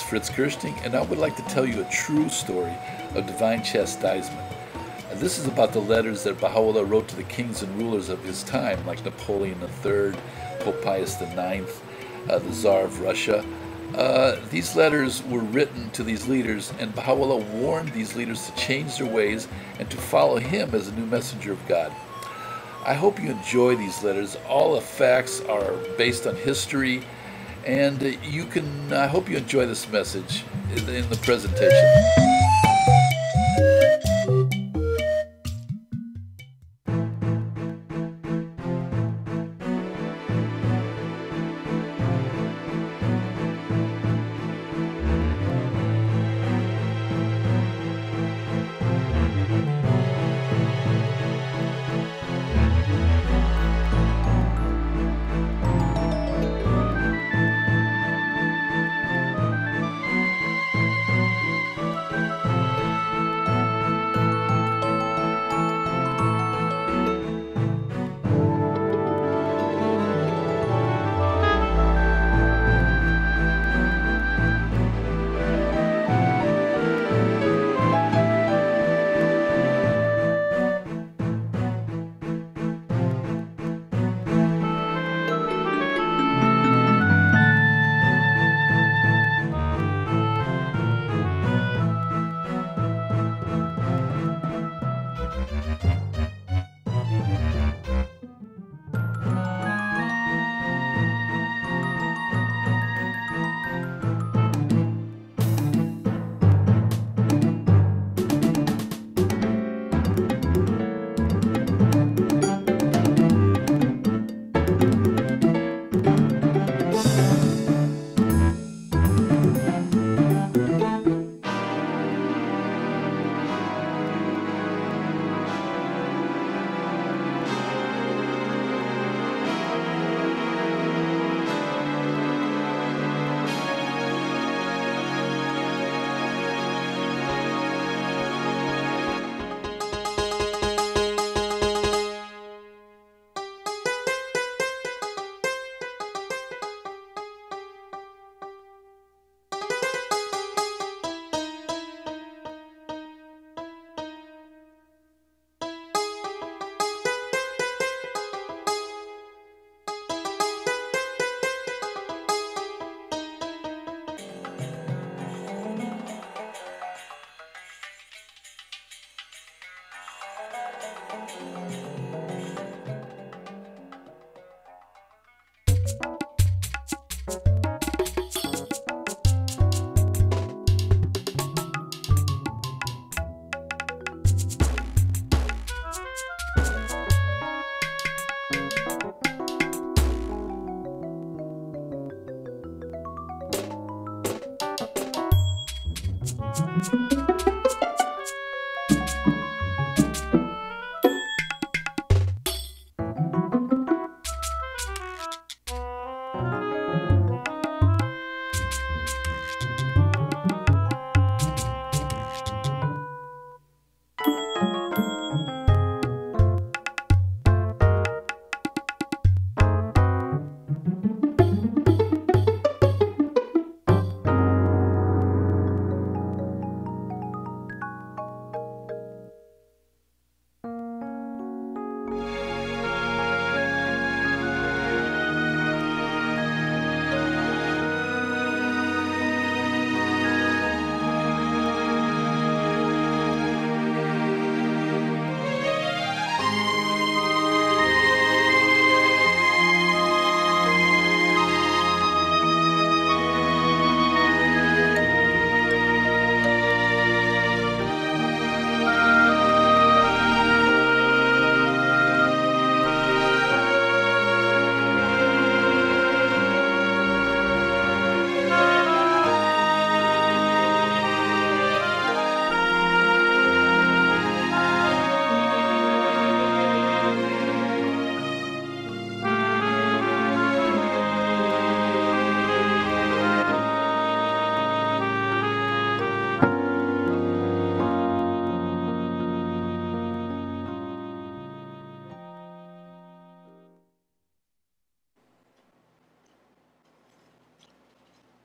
is Fritz Kersting, and I would like to tell you a true story of divine chastisement. And this is about the letters that Baha'u'llah wrote to the kings and rulers of his time, like Napoleon III, Pope Pius IX, the Tsar of Russia. These letters were written to these leaders, and Baha'u'llah warned these leaders to change their ways and to follow him as a new messenger of God. I hope you enjoy these letters. All the facts are based on history, and I hope you enjoy this message in the presentation.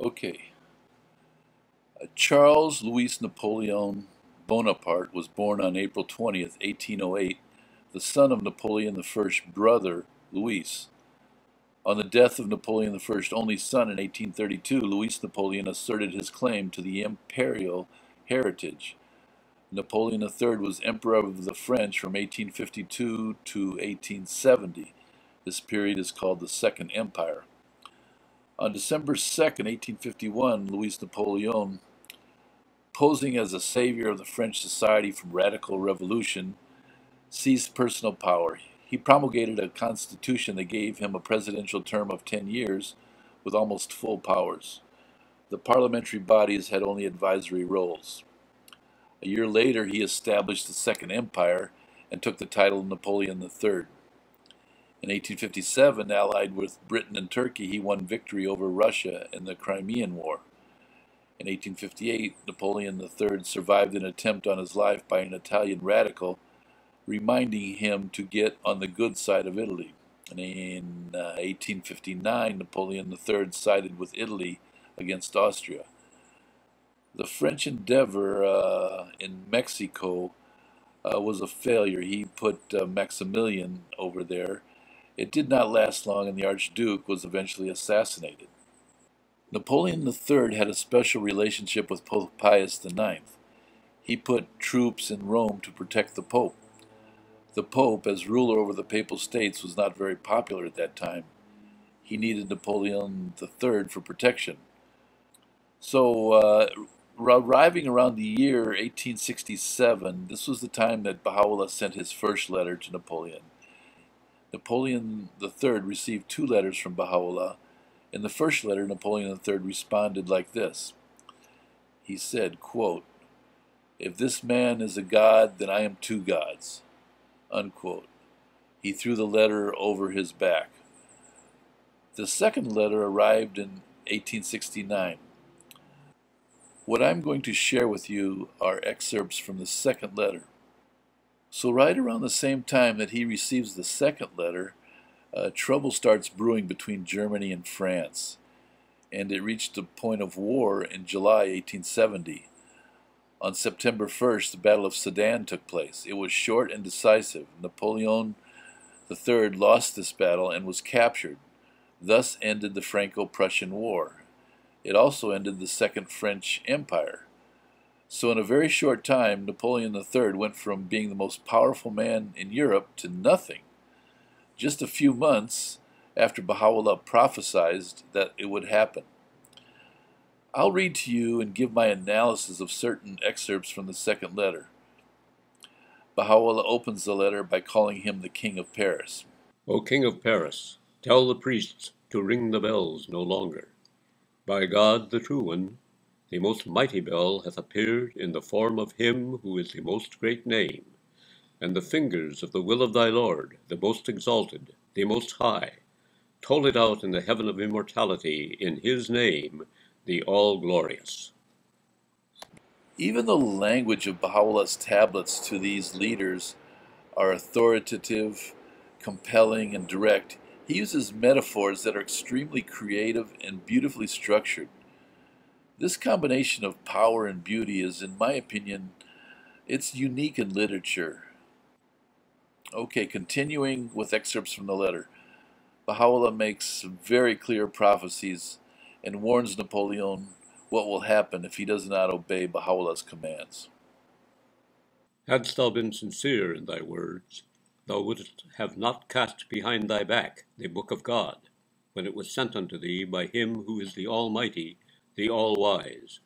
Okay, Charles Louis Napoleon Bonaparte was born on April 20th, 1808, the son of Napoleon I's brother, Louis. On the death of Napoleon I's only son in 1832, Louis Napoleon asserted his claim to the imperial heritage. Napoleon III was Emperor of the French from 1852 to 1870. This period is called the Second Empire. On December 2nd, 1851, Louis Napoleon, posing as a savior of the French society from radical revolution, seized personal power. He promulgated a constitution that gave him a presidential term of 10 years with almost full powers. The parliamentary bodies had only advisory roles. A year later, he established the Second Empire and took the title Napoleon III. In 1857, allied with Britain and Turkey, he won victory over Russia in the Crimean War. In 1858, Napoleon III survived an attempt on his life by an Italian radical, reminding him to get on the good side of Italy. And in 1859, Napoleon III sided with Italy against Austria. The French endeavor in Mexico was a failure. He put Maximilian over there. It did not last long, and the Archduke was eventually assassinated. Napoleon III had a special relationship with Pope Pius IX. He put troops in Rome to protect the Pope. The Pope, as ruler over the Papal States, was not very popular at that time. He needed Napoleon III for protection. So, arriving around the year 1867, this was the time that Baha'u'llah sent his first letter to Napoleon. Napoleon III received two letters from Baha'u'llah. In the first letter, Napoleon III responded like this. He said, quote, "If this man is a god, then I am two gods." Unquote. He threw the letter over his back. The second letter arrived in 1869. What I'm going to share with you are excerpts from the second letter. So right around the same time that he receives the second letter, trouble starts brewing between Germany and France, and it reached a point of war in July 1870. On September 1st, the Battle of Sedan took place. It was short and decisive. Napoleon III lost this battle and was captured. Thus ended the Franco-Prussian War. It also ended the Second French Empire. So in a very short time, Napoleon III went from being the most powerful man in Europe to nothing. Just a few months after Baha'u'llah prophesied that it would happen. I'll read to you and give my analysis of certain excerpts from the second letter. Baha'u'llah opens the letter by calling him the King of Paris. O King of Paris, tell the priests to ring the bells no longer. By God the true one, the most mighty bell hath appeared in the form of him who is the most great name, and the fingers of the will of thy Lord, the most exalted, the most high, toll it out in the heaven of immortality in his name, the all-glorious. Even the language of Baha'u'llah's tablets to these leaders are authoritative, compelling, and direct. He uses metaphors that are extremely creative and beautifully structured. This combination of power and beauty is, in my opinion, it's unique in literature. Okay, continuing with excerpts from the letter. Baha'u'llah makes very clear prophecies and warns Napoleon what will happen if he does not obey Baha'u'llah's commands. Hadst thou been sincere in thy words, thou wouldst have not cast behind thy back the book of God, when it was sent unto thee by him who is the Almighty, the All-Wise.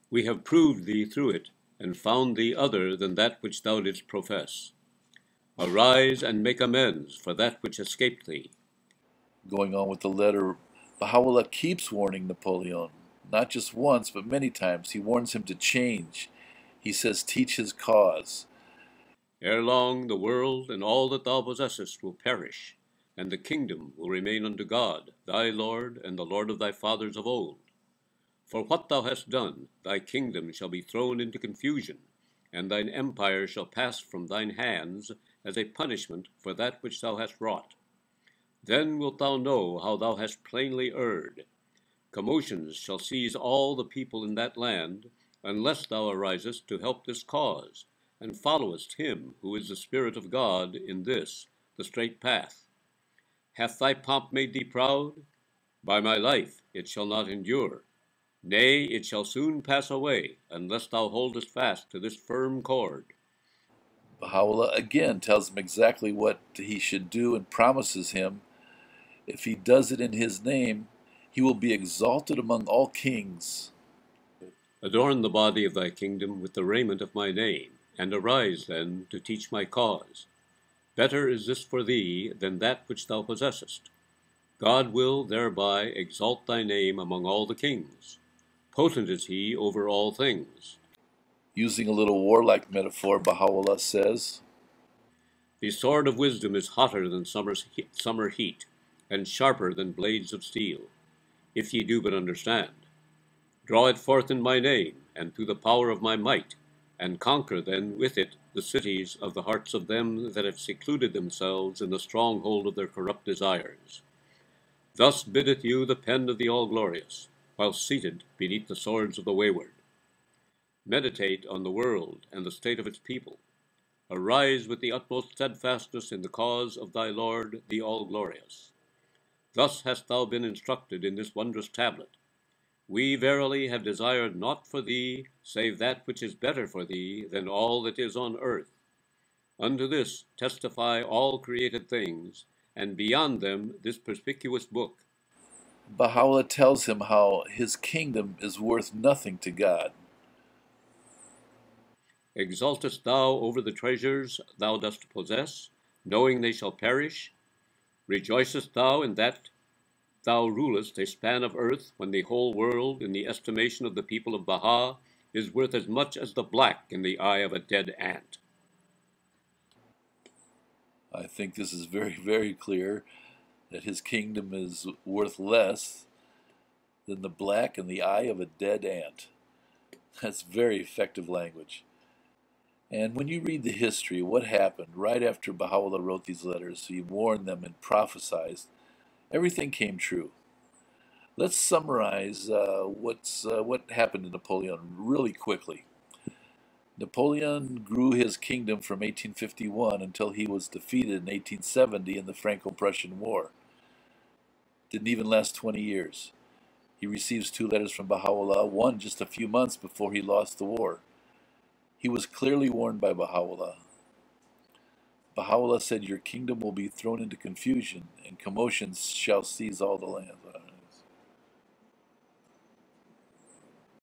We have proved thee through it, and found thee other than that which thou didst profess. Arise and make amends for that which escaped thee. Going on with the letter, Baha'u'llah keeps warning Napoleon, not just once, but many times. He warns him to change. He says, teach his cause. Ere long the world and all that thou possessest will perish, and the kingdom will remain unto God, thy Lord, and the Lord of thy fathers of old. For what thou hast done, thy kingdom shall be thrown into confusion, and thine empire shall pass from thine hands as a punishment for that which thou hast wrought. Then wilt thou know how thou hast plainly erred. Commotions shall seize all the people in that land, unless thou arisest to help this cause, and followest him who is the Spirit of God in this, the straight path. Hath thy pomp made thee proud? By my life it shall not endure. Nay, it shall soon pass away, unless thou holdest fast to this firm cord. Baha'u'llah again tells him exactly what he should do and promises him if he does it in his name, he will be exalted among all kings. Adorn the body of thy kingdom with the raiment of my name, and arise then to teach my cause. Better is this for thee than that which thou possessest. God will thereby exalt thy name among all the kings. Potent is he over all things. Using a little warlike metaphor, Baha'u'llah says, The sword of wisdom is hotter than summer heat, and sharper than blades of steel, if ye do but understand. Draw it forth in my name, and through the power of my might, and conquer then with it the cities of the hearts of them that have secluded themselves in the stronghold of their corrupt desires. Thus biddeth you the pen of the All-Glorious, while seated beneath the swords of the wayward. Meditate on the world and the state of its people. Arise with the utmost steadfastness in the cause of thy Lord, the All-Glorious. Thus hast thou been instructed in this wondrous tablet. We verily have desired naught for thee, save that which is better for thee than all that is on earth. Unto this testify all created things, and beyond them this perspicuous book. Baha'u'llah tells him how his kingdom is worth nothing to God. Exultest thou over the treasures thou dost possess, knowing they shall perish? Rejoicest thou in that thou rulest a span of earth, when the whole world, in the estimation of the people of Baha, is worth as much as the black in the eye of a dead ant? I think this is very, very clear that his kingdom is worth less than the black in the eye of a dead ant. That's very effective language. And when you read the history, what happened right after Baha'u'llah wrote these letters, he warned them and prophesied, everything came true. Let's summarize what happened to Napoleon really quickly. Napoleon grew his kingdom from 1851 until he was defeated in 1870 in the Franco-Prussian War. Didn't even last 20 years. He receives 2 letters from Baha'u'llah, one just a few months before he lost the war. He was clearly warned by Baha'u'llah. Baha'u'llah said, your kingdom will be thrown into confusion, and commotions shall seize all the land.